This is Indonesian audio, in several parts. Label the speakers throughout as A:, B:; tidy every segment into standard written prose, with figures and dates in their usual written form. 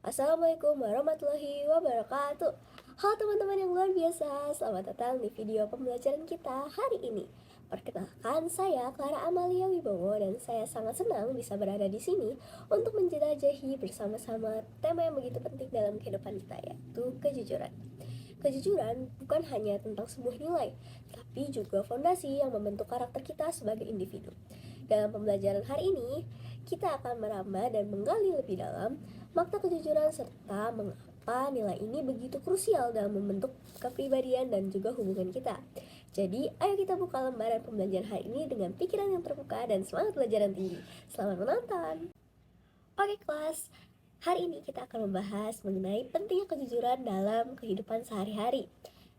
A: Assalamualaikum warahmatullahi wabarakatuh. Halo teman-teman yang luar biasa, selamat datang di video pembelajaran kita hari ini. Perkenalkan, saya Clara Amalia Wibowo dan saya sangat senang bisa berada di sini untuk menjelajahi bersama-sama tema yang begitu penting dalam kehidupan kita, yaitu kejujuran. Kejujuran bukan hanya tentang sebuah nilai, tapi juga fondasi yang membentuk karakter kita sebagai individu. Dalam pembelajaran hari ini, kita akan merambah dan menggali lebih dalam makna kejujuran serta mengapa nilai ini begitu krusial dalam membentuk kepribadian dan juga hubungan kita. Jadi, ayo kita buka lembaran pembelajaran hari ini dengan pikiran yang terbuka dan semangat belajar yang tinggi. Selamat menonton! Oke kelas, hari ini kita akan membahas mengenai pentingnya kejujuran dalam kehidupan sehari-hari.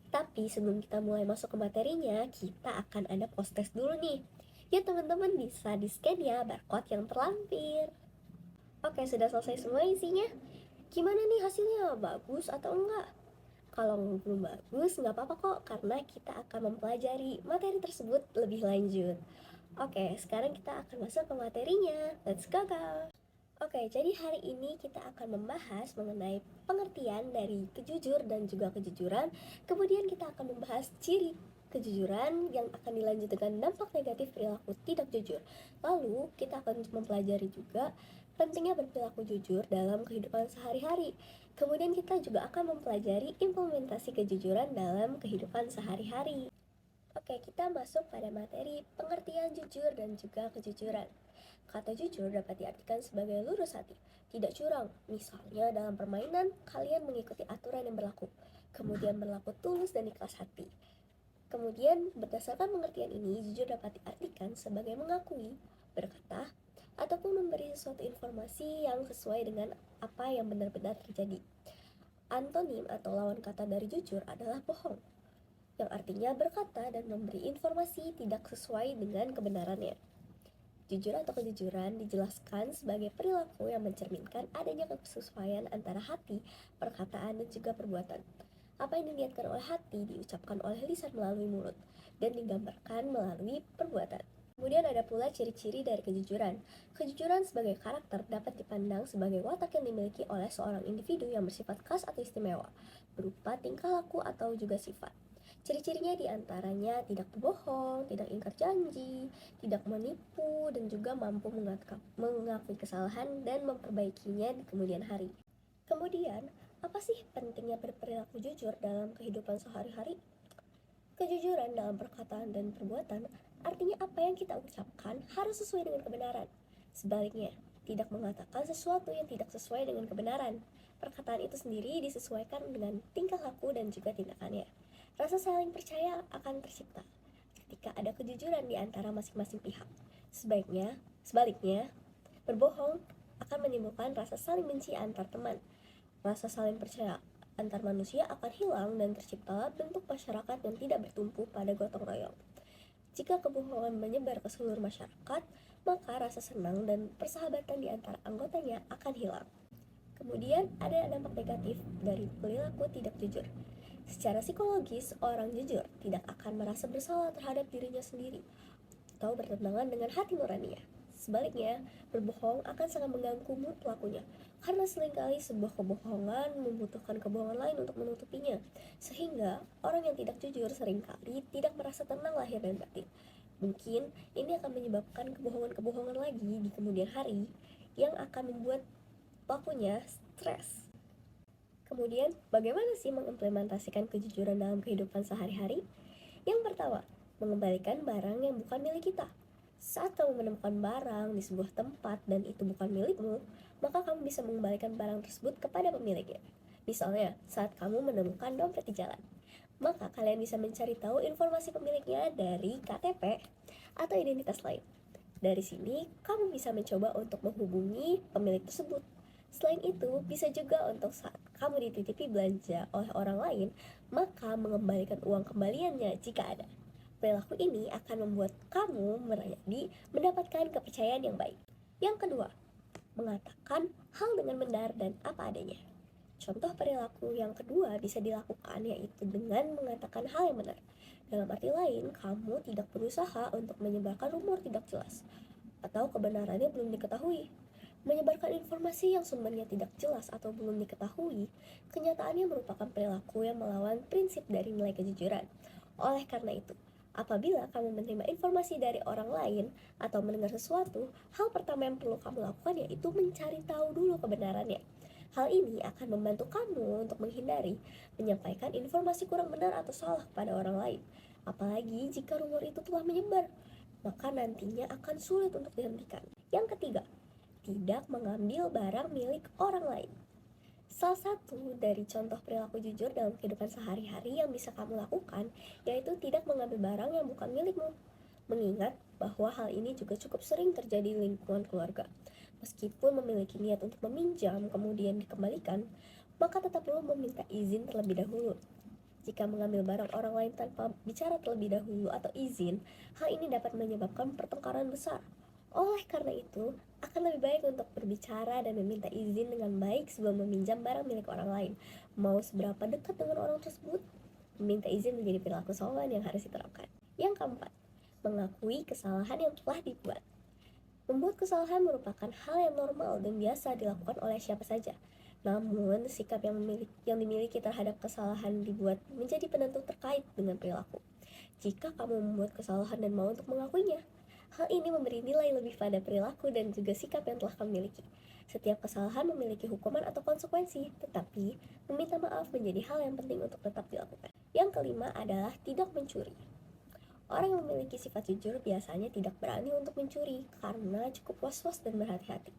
A: Tapi sebelum kita mulai masuk ke materinya, kita akan ada post-test dulu nih. Ya teman-teman bisa di-scan ya barcode yang terlampir. Oke, sudah selesai semua isinya. Gimana nih hasilnya? Bagus atau enggak? Kalau belum bagus, nggak apa-apa kok, karena kita akan mempelajari materi tersebut lebih lanjut. Oke, sekarang kita akan masuk ke materinya. Let's go, guys! Oke, jadi hari ini kita akan membahas mengenai pengertian dari kejujur dan juga kejujuran. Kemudian kita akan membahas ciri kejujuran yang akan dilanjut dengan dampak negatif perilaku tidak jujur. Lalu kita akan mempelajari juga pentingnya berperilaku jujur dalam kehidupan sehari-hari. Kemudian kita juga akan mempelajari implementasi kejujuran dalam kehidupan sehari-hari. Oke, kita masuk pada materi pengertian jujur dan juga kejujuran. Kata jujur dapat diartikan sebagai lurus hati, tidak curang. Misalnya dalam permainan, kalian mengikuti aturan yang berlaku, kemudian berlaku tulus dan ikhlas hati. Kemudian, berdasarkan pengertian ini, jujur dapat diartikan sebagai mengakui, berkata, ataupun memberi suatu informasi yang sesuai dengan apa yang benar-benar terjadi. Antonim atau lawan kata dari jujur adalah bohong, yang artinya berkata dan memberi informasi tidak sesuai dengan kebenarannya. Jujur atau kejujuran dijelaskan sebagai perilaku yang mencerminkan adanya kesesuaian antara hati, perkataan, dan juga perbuatan. Apa yang diniatkan oleh hati diucapkan oleh lisan melalui mulut dan digambarkan melalui perbuatan. Kemudian ada pula ciri-ciri dari kejujuran. Kejujuran sebagai karakter dapat dipandang sebagai watak yang dimiliki oleh seorang individu yang bersifat khas atau istimewa, berupa tingkah laku atau juga sifat. Ciri-cirinya diantaranya tidak berbohong, tidak ingkar janji, tidak menipu, dan juga mampu mengakui kesalahan dan memperbaikinya di kemudian hari. Kemudian, apa sih pentingnya berperilaku jujur dalam kehidupan sehari-hari? Kejujuran dalam perkataan dan perbuatan artinya apa yang kita ucapkan harus sesuai dengan kebenaran. Sebaliknya, tidak mengatakan sesuatu yang tidak sesuai dengan kebenaran. Perkataan itu sendiri disesuaikan dengan tingkah laku dan juga tindakannya. Rasa saling percaya akan tercipta ketika ada kejujuran di antara masing-masing pihak. Sebaliknya, berbohong akan menimbulkan rasa saling benci antar teman. Rasa saling percaya antar manusia akan hilang dan terciptalah bentuk masyarakat yang tidak bertumpu pada gotong royong. Jika kebohongan menyebar ke seluruh masyarakat, maka rasa senang dan persahabatan di antara anggotanya akan hilang. Kemudian ada dampak negatif dari perilaku tidak jujur. Secara psikologis, orang jujur tidak akan merasa bersalah terhadap dirinya sendiri atau bertentangan dengan hati nuraninya. Sebaliknya, berbohong akan sangat mengganggu mood pelakunya, karena seringkali sebuah kebohongan membutuhkan kebohongan lain untuk menutupinya, sehingga orang yang tidak jujur seringkali tidak merasa tenang lahir dan batin. Mungkin ini akan menyebabkan kebohongan-kebohongan lagi di kemudian hari yang akan membuat pelakunya stres. Kemudian, bagaimana sih mengimplementasikan kejujuran dalam kehidupan sehari-hari? Yang pertama, mengembalikan barang yang bukan milik kita. Saat kamu menemukan barang di sebuah tempat dan itu bukan milikmu, maka kamu bisa mengembalikan barang tersebut kepada pemiliknya. Misalnya, saat kamu menemukan dompet di jalan, maka kalian bisa mencari tahu informasi pemiliknya dari KTP atau identitas lain. Dari sini, kamu bisa mencoba untuk menghubungi pemilik tersebut. Selain itu, bisa juga untuk saat kamu dititipi belanja oleh orang lain, maka mengembalikan uang kembaliannya jika ada. Perilaku ini akan membuat kamu mendapatkan kepercayaan yang baik. Yang kedua, mengatakan hal dengan benar dan apa adanya. Contoh perilaku yang kedua bisa dilakukan yaitu dengan mengatakan hal yang benar. Dalam arti lain, kamu tidak berusaha untuk menyebarkan rumor tidak jelas atau kebenarannya belum diketahui. Menyebarkan informasi yang sumbernya tidak jelas atau belum diketahui, kenyataannya merupakan perilaku yang melawan prinsip dari nilai kejujuran. Oleh karena itu, apabila kamu menerima informasi dari orang lain atau mendengar sesuatu, hal pertama yang perlu kamu lakukan yaitu mencari tahu dulu kebenarannya. Hal ini akan membantu kamu untuk menghindari menyampaikan informasi kurang benar atau salah kepada orang lain. Apalagi jika rumor itu telah menyebar, maka nantinya akan sulit untuk dihentikan. Yang ketiga, tidak mengambil barang milik orang lain. Salah satu dari contoh perilaku jujur dalam kehidupan sehari-hari yang bisa kamu lakukan yaitu tidak mengambil barang yang bukan milikmu. Mengingat bahwa hal ini juga cukup sering terjadi di lingkungan keluarga. Meskipun memiliki niat untuk meminjam kemudian dikembalikan, maka tetap perlu meminta izin terlebih dahulu. Jika mengambil barang orang lain tanpa bicara terlebih dahulu atau izin, hal ini dapat menyebabkan pertengkaran besar. Oleh karena itu, akan lebih baik untuk berbicara dan meminta izin dengan baik sebelum meminjam barang milik orang lain. Mau seberapa dekat dengan orang tersebut, meminta izin menjadi perilaku sopan yang harus diterapkan. Yang keempat, mengakui kesalahan yang telah dibuat. Membuat kesalahan merupakan hal yang normal dan biasa dilakukan oleh siapa saja. Namun, sikap yang dimiliki terhadap kesalahan dibuat menjadi penentu terkait dengan perilaku. Jika kamu membuat kesalahan dan mau untuk mengakuinya, hal ini memberi nilai lebih pada perilaku dan juga sikap yang telah kamu miliki. Setiap kesalahan memiliki hukuman atau konsekuensi, tetapi meminta maaf menjadi hal yang penting untuk tetap dilakukan. Yang kelima adalah tidak mencuri. Orang yang memiliki sifat jujur biasanya tidak berani untuk mencuri karena cukup was-was dan berhati-hati.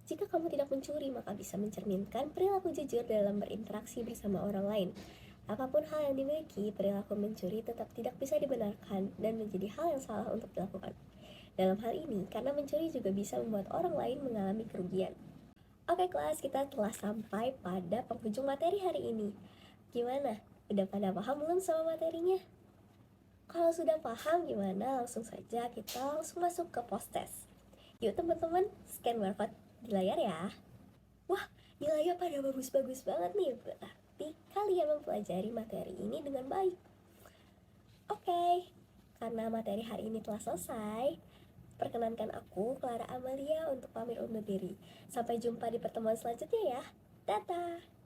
A: Jika kamu tidak mencuri, maka bisa mencerminkan perilaku jujur dalam berinteraksi bersama orang lain. Apapun hal yang dimiliki, perilaku mencuri tetap tidak bisa dibenarkan dan menjadi hal yang salah untuk dilakukan. Dalam hal ini, karena mencuri juga bisa membuat orang lain mengalami kerugian. Oke kelas, kita telah sampai pada penghujung materi hari ini. Gimana? Udah pada paham belum sama materinya? Kalau sudah paham gimana? Langsung saja kita langsung masuk ke post test. Yuk teman-teman, scan barcode di layar ya. Wah, nilainya pada bagus-bagus banget nih. Berarti kalian mempelajari materi ini dengan baik. Oke, karena materi hari ini telah selesai, perkenankan aku, Clara Amalia, untuk pamit undur diri. Sampai jumpa di pertemuan selanjutnya ya. Dadah!